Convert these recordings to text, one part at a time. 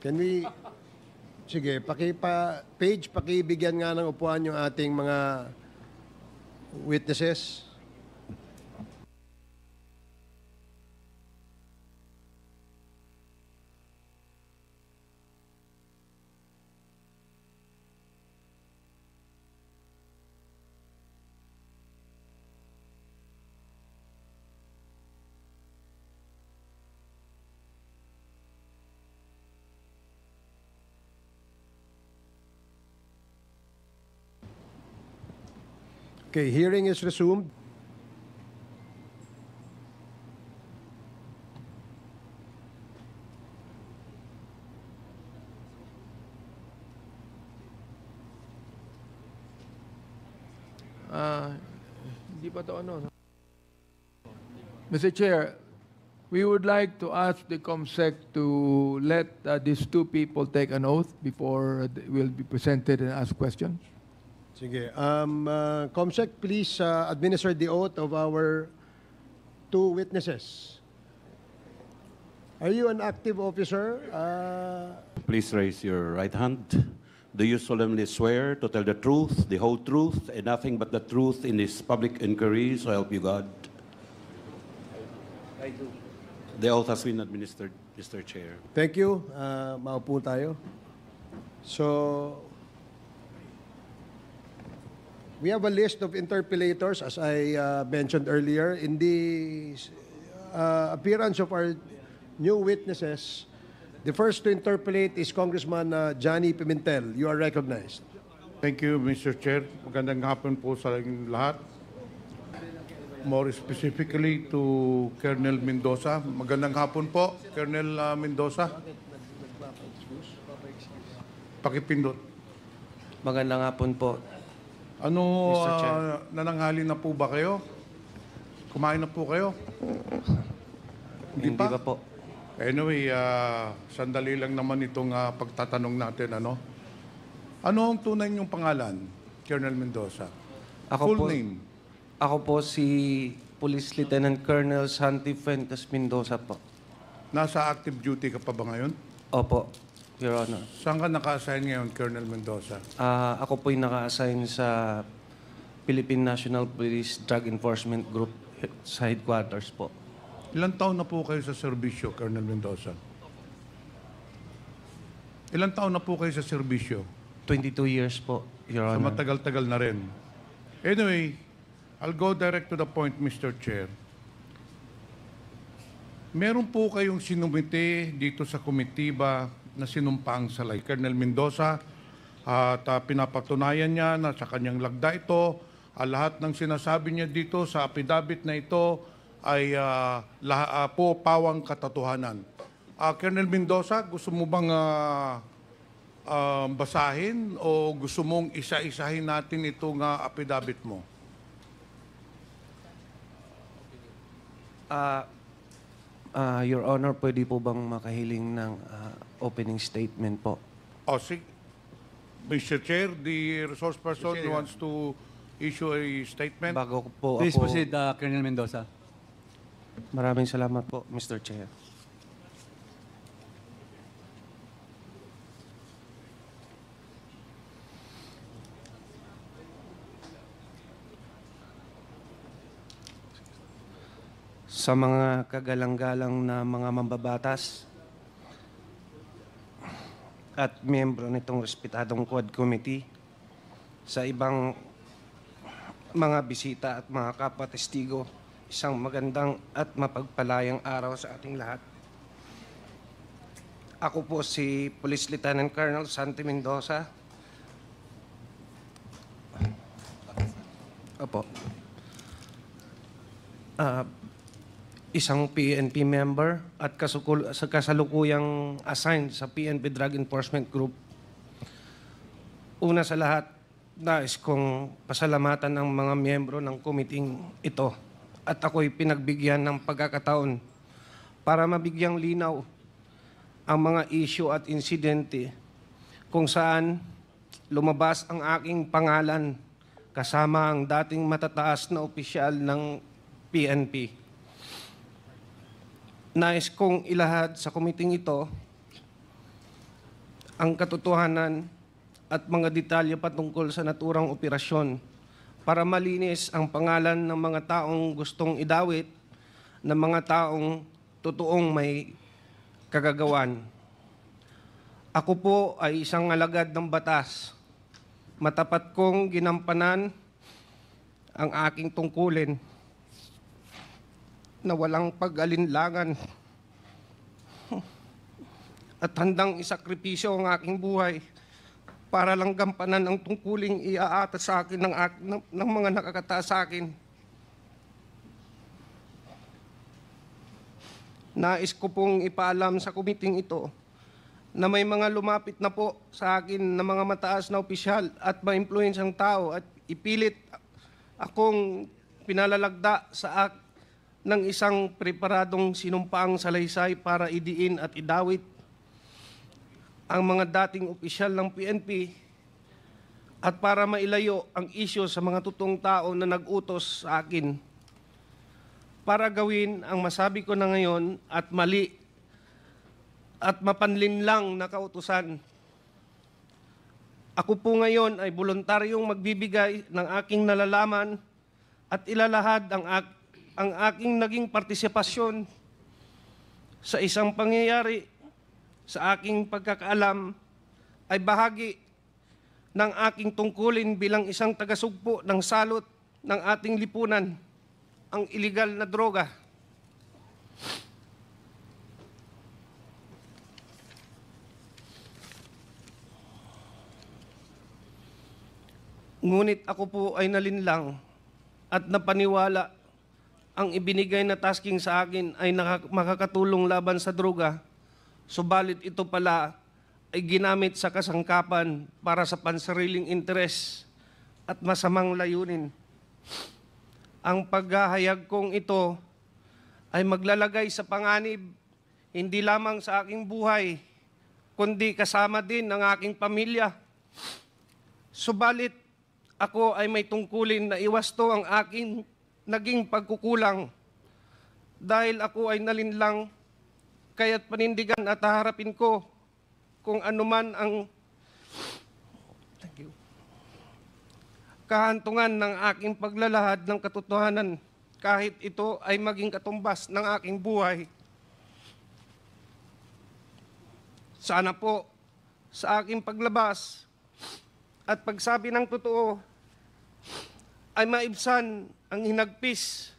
Can we... Sige, page, pakibigyan nga ng upuan yung ating mga witnesses. Okay, hearing is resumed. Hindi pa to ano. Mr. Chair, we would like to ask the COMSEC to let these two people take an oath before they will be presented and ask questions. Sige. Comsec, please administer the oath of our two witnesses. Are you an active officer? Please raise your right hand. Do you solemnly swear to tell the truth, the whole truth, and nothing but the truth in this public inquiry, so help you God? I do. The oath has been administered, Mr. Chair. Thank you. Maupo tayo. So, we have a list of interpellators, as I mentioned earlier. In the appearance of our new witnesses, the first to interpellate is Congressman Johnny Pimentel. You are recognized. Thank you, Mr. Chair. Magandang hapon po sa inyong lahat. More specifically to Colonel Mendoza. Magandang hapon po, Colonel Mendoza. Pakipindot. Magandang hapon po. Ano, Mr. Chair. nananghali na po ba kayo? Kumain na po kayo? Hindi pa po. Anyway, sandali lang naman itong pagtatanong natin. Ano ang tunay niyong pangalan, Colonel Mendoza? Full name? Ako po si Police Lieutenant Colonel Santi Fuentes Mendoza po. Nasa active duty ka pa ba ngayon? Opo, Your Honor. Saan ka naka-assign ngayon, Colonel Mendoza? Ako po'y naka-assign sa Philippine National Police Drug Enforcement Group sa headquarters po. Ilang taon na po kayo sa serbisyo, Colonel Mendoza? Ilang taon na po kayo sa serbisyo? 22 years po, Your So Honor. matagal-tagal na rin. Anyway, I'll go direct to the point, Mr. Chair. Meron po kayong sinumite dito sa komitiba na sinumpaang salay, Colonel Mendoza, at pinapatunayan niya na sa kanyang lagda ito, lahat ng sinasabi niya dito sa affidavit na ito ay po pawang katotohanan. Colonel Mendoza, gusto mo bang basahin o gusto mong isa-isahin natin itong affidavit mo? Your Honor, pwede po bang makahiling ng opening statement po? Oh, Mr. Chair, the resource person wants to issue a statement. Bago ko po Please ako... proceed, Colonel Mendoza. Maraming salamat po, Mr. Chair. Sa mga kagalang-galang na mga mambabatas at miyembro nitong respetadong Quad Committee, sa ibang mga bisita at mga kapwa-testigo, isang magandang at mapagpalayang araw sa ating lahat. Ako po si Police Lieutenant Colonel Santi Mendoza. Opo. Isang PNP member at kasalukuyang assigned sa PNP Drug Enforcement Group. Una sa lahat, nais kong pasalamatan ng mga miyembro ng komiting ito at ako'y pinagbigyan ng pagkakataon para mabigyang linaw ang mga issue at insidente kung saan lumabas ang aking pangalan kasama ang dating matataas na opisyal ng PNP. Nais kong ilahad sa komiting ito ang katotohanan at mga detalye patungkol sa naturang operasyon para malinis ang pangalan ng mga taong gustong idawit ng mga taong totoong may kagagawan. Ako po ay isang alagad ng batas. Matapat kong ginampanan ang aking tungkulin na walang pag-alinlangan at handang isakripisyo ang aking buhay para lang gampanan ang tungkuling iaata sa akin ng mga nakakataas sa akin. Nais ko pong ipaalam sa kumiting ito na may mga lumapit na po sa akin na mga mataas na opisyal at maimpluwensyang tao at ipilit akong pinalalagda ng isang preparadong sinumpaang salaysay para idiin at idawit ang mga dating opisyal ng PNP at para mailayo ang isyu sa mga totoong tao na nag-utos sa akin para gawin ang masabi ko na ngayon at mali at mapanlinlang na kautusan. Ako po ngayon ay voluntaryong magbibigay ng aking nalalaman at ilalahad ang aking naging partisipasyon sa isang pangyayari sa aking pagkakaalam ay bahagi ng aking tungkulin bilang isang tagasugpo ng salot ng ating lipunan, ang iligal na droga. Ngunit ako po ay nalinlang at napaniwala ang ibinigay na tasking sa akin ay makakatulong laban sa droga. Subalit ito pala ay ginamit sa kasangkapan para sa pansariling interes at masamang layunin. Ang paghahayag kong ito ay maglalagay sa panganib hindi lamang sa aking buhay, kundi kasama din ng aking pamilya. Subalit ako ay may tungkulin na iwasto ang aking naging pagkukulang dahil ako ay nalinlang. Kaya't panindigan at haharapin ko kung anuman ang kahantungan ng aking paglalahad ng katotohanan kahit ito ay maging katumbas ng aking buhay. Sana po sa aking paglabas at pagsabi ng totoo ay maibsan ang hinagpis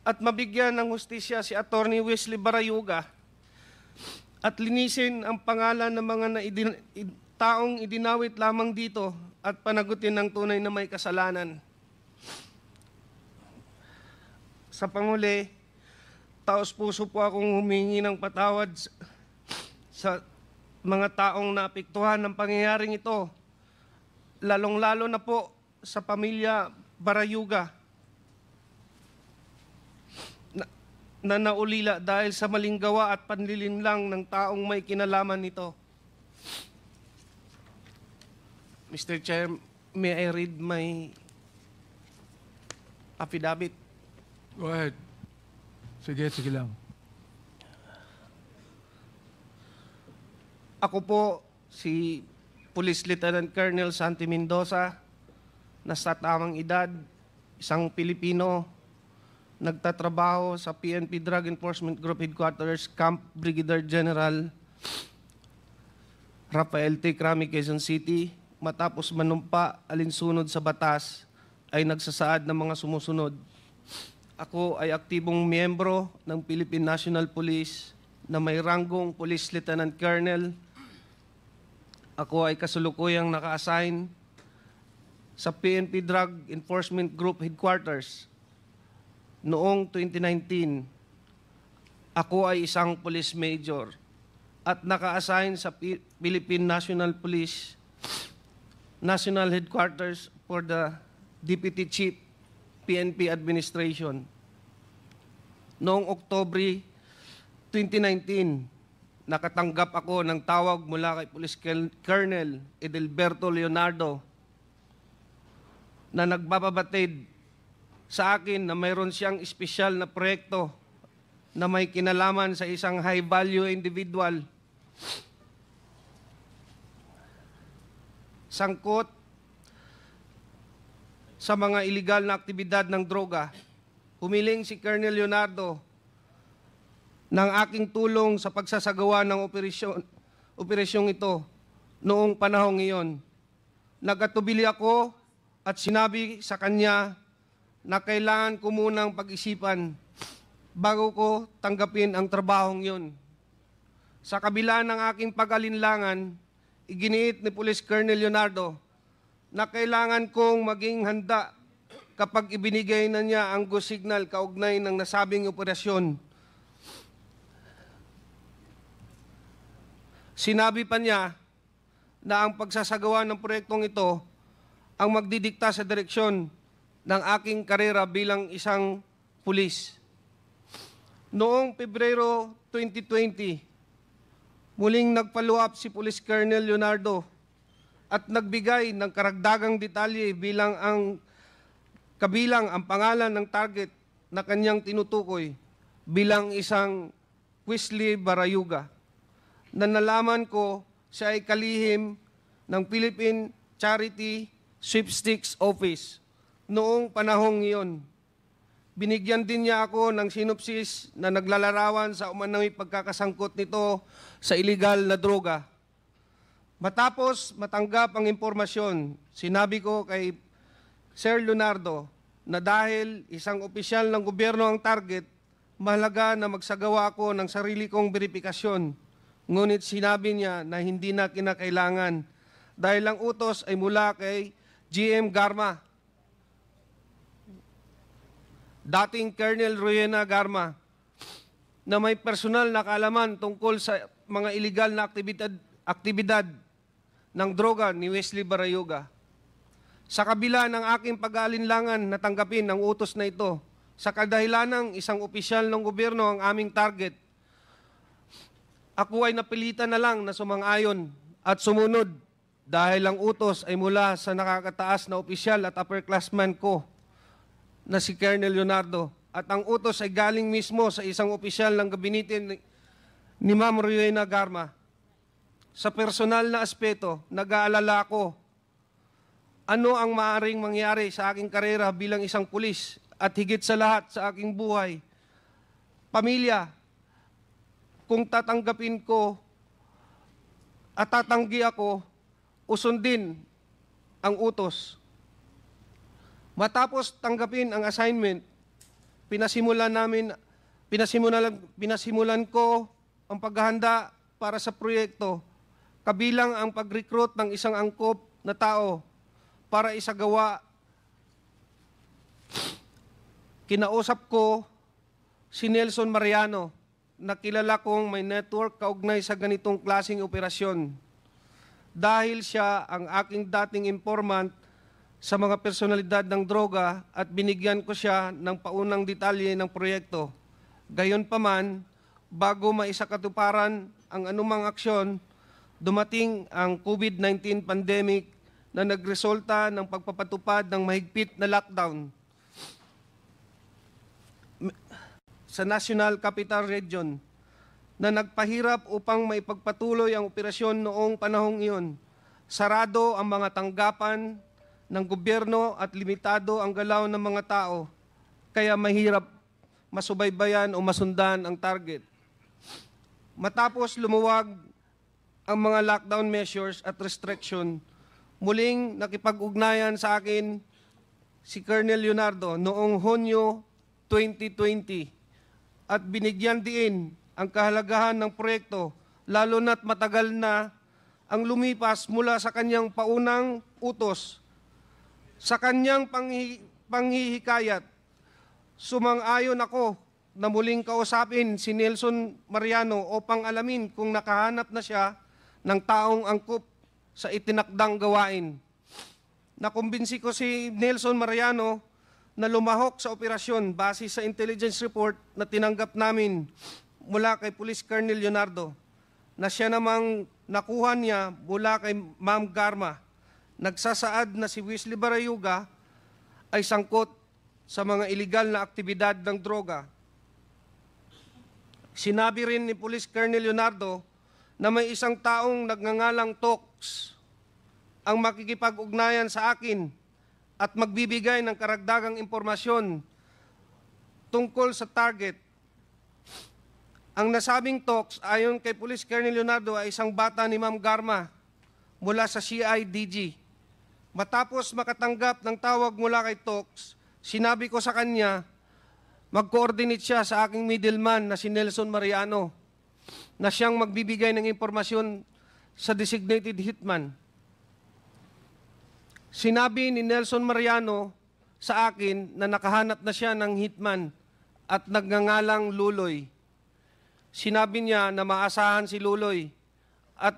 at mabigyan ng hustisya si Attorney Wesley Barayuga at linisin ang pangalan ng mga taong idinawit lamang dito at panagutin ng tunay na may kasalanan. Sa panguli, taos puso po akong humingi ng patawad sa mga taong naapektuhan ng pangyayaring ito, lalong-lalo na po sa pamilya Barayuga na naulila dahil sa maling gawa at panlilinlang ng taong may kinalaman nito. Mr. Chair, may I read my affidavit? Go ahead. Sige lang. Ako po si Police Lieutenant Colonel Santi Mendoza, na sa tamang edad, isang Pilipino, nagtatrabaho sa PNP Drug Enforcement Group Headquarters, Camp Brigadier General Rafael T. Crami, Quezon City. Matapos manumpa alinsunod sa batas, ay nagsasaad ng mga sumusunod. Ako ay aktibong miyembro ng Philippine National Police na may ranggong Police Lieutenant Colonel. Ako ay kasulukuyang naka-assign sa PNP Drug Enforcement Group Headquarters. Noong 2019, ako ay isang police major at naka-assign sa Philippine National Police National Headquarters for the Deputy Chief PNP Administration. Noong Oktubre 2019, nakatanggap ako ng tawag mula kay Police Colonel Edelberto Leonardo na nagbababatid sa akin na mayroon siyang espesyal na proyekto na may kinalaman sa isang high-value individual sangkot sa mga iligal na aktibidad ng droga, humiling si Colonel Leonardo ng aking tulong sa pagsasagawa ng operasyong ito noong panahong iyon. Nagkatubili ako at sinabi sa kanya na kailangan ko munang pag-isipan bago ko tanggapin ang trabahong yun. Sa kabila ng aking pag-alinlangan, iginiit ni Police Colonel Leonardo na kailangan kong maging handa kapag ibinigay na niya ang go signal kaugnay ng nasabing operasyon. Sinabi pa niya na ang pagsasagawa ng proyektong ito ang magdidikta sa direksyon ng aking karera bilang isang pulis. Noong Pebrero 2020, muling nag-follow up si Police Colonel Leonardo at nagbigay ng karagdagang detalye kabilang ang pangalan ng target na kanyang tinutukoy bilang isang Wesley Barayuga, na nalaman ko siya ay kalihim ng Philippine Charity Sweepstakes Office noong panahong iyon. Binigyan din niya ako ng sinopsis na naglalarawan sa umano'y pagkakasangkot nito sa iligal na droga. Matapos matanggap ang impormasyon, sinabi ko kay Sir Leonardo na dahil isang opisyal ng gobyerno ang target, mahalaga na magsagawa ako ng sarili kong verifikasyon. Ngunit sinabi niya na hindi na kinakailangan dahil ang utos ay mula kay GM Garma, dating Colonel Rowena Garma, na may personal na kaalaman tungkol sa mga iligal na aktibidad ng droga ni Wesley Barayuga. Sa kabila ng aking pag-aalinlangan na tanggapin ang utos na ito, sa kadahilanang isang opisyal ng gobyerno ang aming target, ako ay napilitan na lang na sumang-ayon at sumunod dahil ang utos ay mula sa nakakataas na opisyal at upperclassman ko na si Colonel Leonardo, at ang utos ay galing mismo sa isang opisyal ng gabinete ni Ma'am Rowena Garma. Sa personal na aspeto, nag-aalala ko ano ang maaaring mangyari sa aking karera bilang isang pulis at higit sa lahat sa aking buhay, pamilya, kung tatanggapin ko at tatanggi ako, usundin ang utos. Matapos tanggapin ang assignment, pinasimulan ko ang paghahanda para sa proyekto, kabilang ang pag-recruit ng isang angkop na tao para isagawa. Kinausap ko si Nelson Mariano, na kilala kong may network kaugnay sa ganitong klaseng operasyon. Dahil siya ang aking dating informant sa mga personalidad ng droga at binigyan ko siya ng paunang detalye ng proyekto. Gayunpaman, bago maisakatuparan ang anumang aksyon, dumating ang COVID-19 pandemic na nagresulta ng pagpapatupad ng mahigpit na lockdown sa National Capital Region na nagpahirap upang maipagpatuloy ang operasyon noong panahong iyon. Sarado ang mga tanggapan ng gobyerno at limitado ang galaw ng mga tao, kaya mahirap masubaybayan o masundan ang target. Matapos lumuwag ang mga lockdown measures at restriction, muling nakipag-ugnayan sa akin si Colonel Leonardo noong Hunyo 2020 at binigyan diin ang kahalagahan ng proyekto, lalo na't matagal na ang lumipas mula sa kanyang paunang utos. Sa kanyang panghihikayat, sumang-ayon ako na muling kausapin si Nelson Mariano upang alamin kung nakahanap na siya ng taong angkop sa itinakdang gawain. Nakumbinsi ko si Nelson Mariano na lumahok sa operasyon base sa intelligence report na tinanggap namin mula kay Police Colonel Leonardo, na siya namang nakuha niya mula kay Ma'am Garma. Nagsasaad na si Wesley Barayuga ay sangkot sa mga iligal na aktibidad ng droga. Sinabi rin ni Police Colonel Leonardo na may isang taong nagngangalang Tox ang makikipag-ugnayan sa akin at magbibigay ng karagdagang impormasyon tungkol sa target. Ang nasabing talks ayon kay Police Colonel Leonardo ay isang bata ni Ma'am Garma mula sa CIDG. Matapos makatanggap ng tawag mula kay talks, sinabi ko sa kanya, mag-coordinate siya sa aking middleman na si Nelson Mariano na siyang magbibigay ng impormasyon sa designated hitman. Sinabi ni Nelson Mariano sa akin na nakahanap na siya ng hitman at nagngangalang Luloy. Sinabi niya na maasahan si Luloy at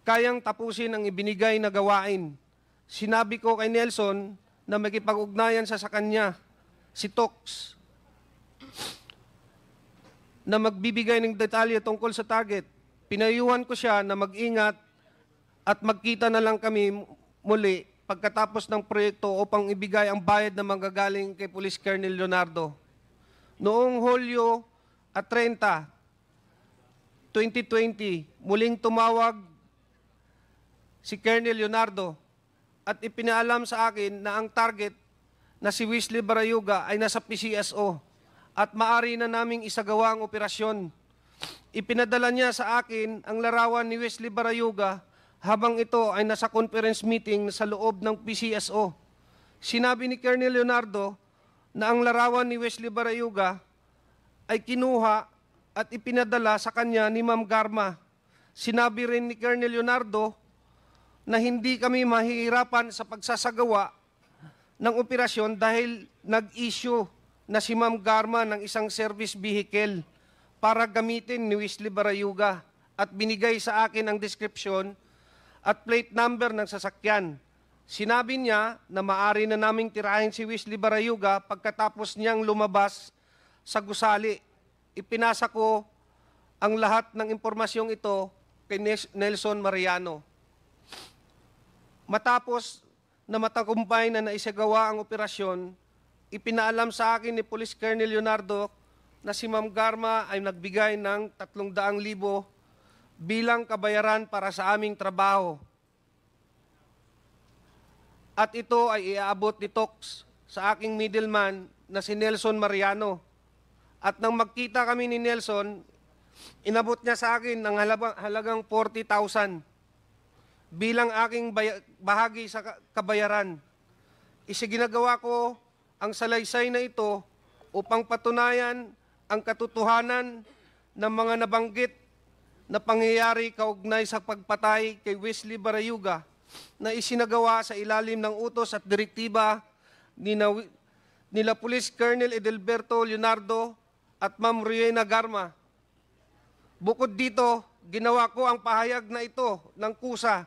kayang tapusin ang ibinigay na gawain. Sinabi ko kay Nelson na makipag-ugnayan sa kanya, si Tox, na magbibigay ng detalye tungkol sa target. Pinayuhan ko siya na mag-ingat at magkita na lang kami muli pagkatapos ng proyekto upang ibigay ang bayad na manggagaling kay Police Colonel Leonardo. Noong Hulyo 30, 2020, muling tumawag si Colonel Leonardo at ipinaalam sa akin na ang target na si Wesley Barayuga ay nasa PCSO at maari na naming isagawa ang operasyon. Ipinadala niya sa akin ang larawan ni Wesley Barayuga habang ito ay nasa conference meeting sa loob ng PCSO. Sinabi ni Colonel Leonardo na ang larawan ni Wesley Barayuga ay kinuha at ipinadala sa kanya ni Ma'am Garma. Sinabi rin ni Colonel Leonardo na hindi kami mahihirapan sa pagsasagawa ng operasyon dahil nag-issue na si Ma'am Garma ng isang service vehicle para gamitin ni Wesley Barayuga at binigay sa akin ang description at plate number ng sasakyan. Sinabi niya na maari na naming tirahin si Wesley Barayuga pagkatapos niyang lumabas sa gusali. Ipinasa ko ang lahat ng impormasyong ito kay Nelson Mariano. Matapos na matagumpay na naisagawa ang operasyon, ipinaalam sa akin ni Police Colonel Leonardo na si Ma'am Garma ay nagbigay ng 300,000 bilang kabayaran para sa aming trabaho. At ito ay iaabot ni Tox sa aking middleman na si Nelson Mariano. At nang magkita kami ni Nelson, inabot niya sa akin ng halagang 40,000 bilang aking bahagi sa kabayaran. Isiginagawa ko ang salaysay na ito upang patunayan ang katotohanan ng mga nabanggit na pangyayari kaugnay sa pagpatay kay Wesley Barayuga na isinagawa sa ilalim ng utos at direktiba nila Police Colonel Edelberto Leonardo at Ma'am Rowena Garma. Bukod dito, ginawa ko ang pahayag na ito ng kusa.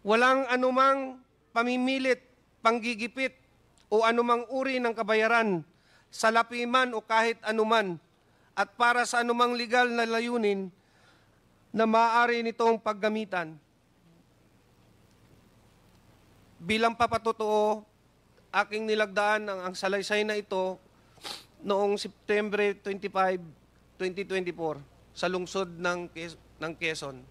Walang anumang pamimilit, panggigipit o anumang uri ng kabayaran, salapi man o kahit anuman, at para sa anumang legal na layunin na maaari nitong paggamitan. Bilang papatotoo, aking nilagdaan ang salaysay na ito noong September 25, 2024 sa lungsod ng Quezon.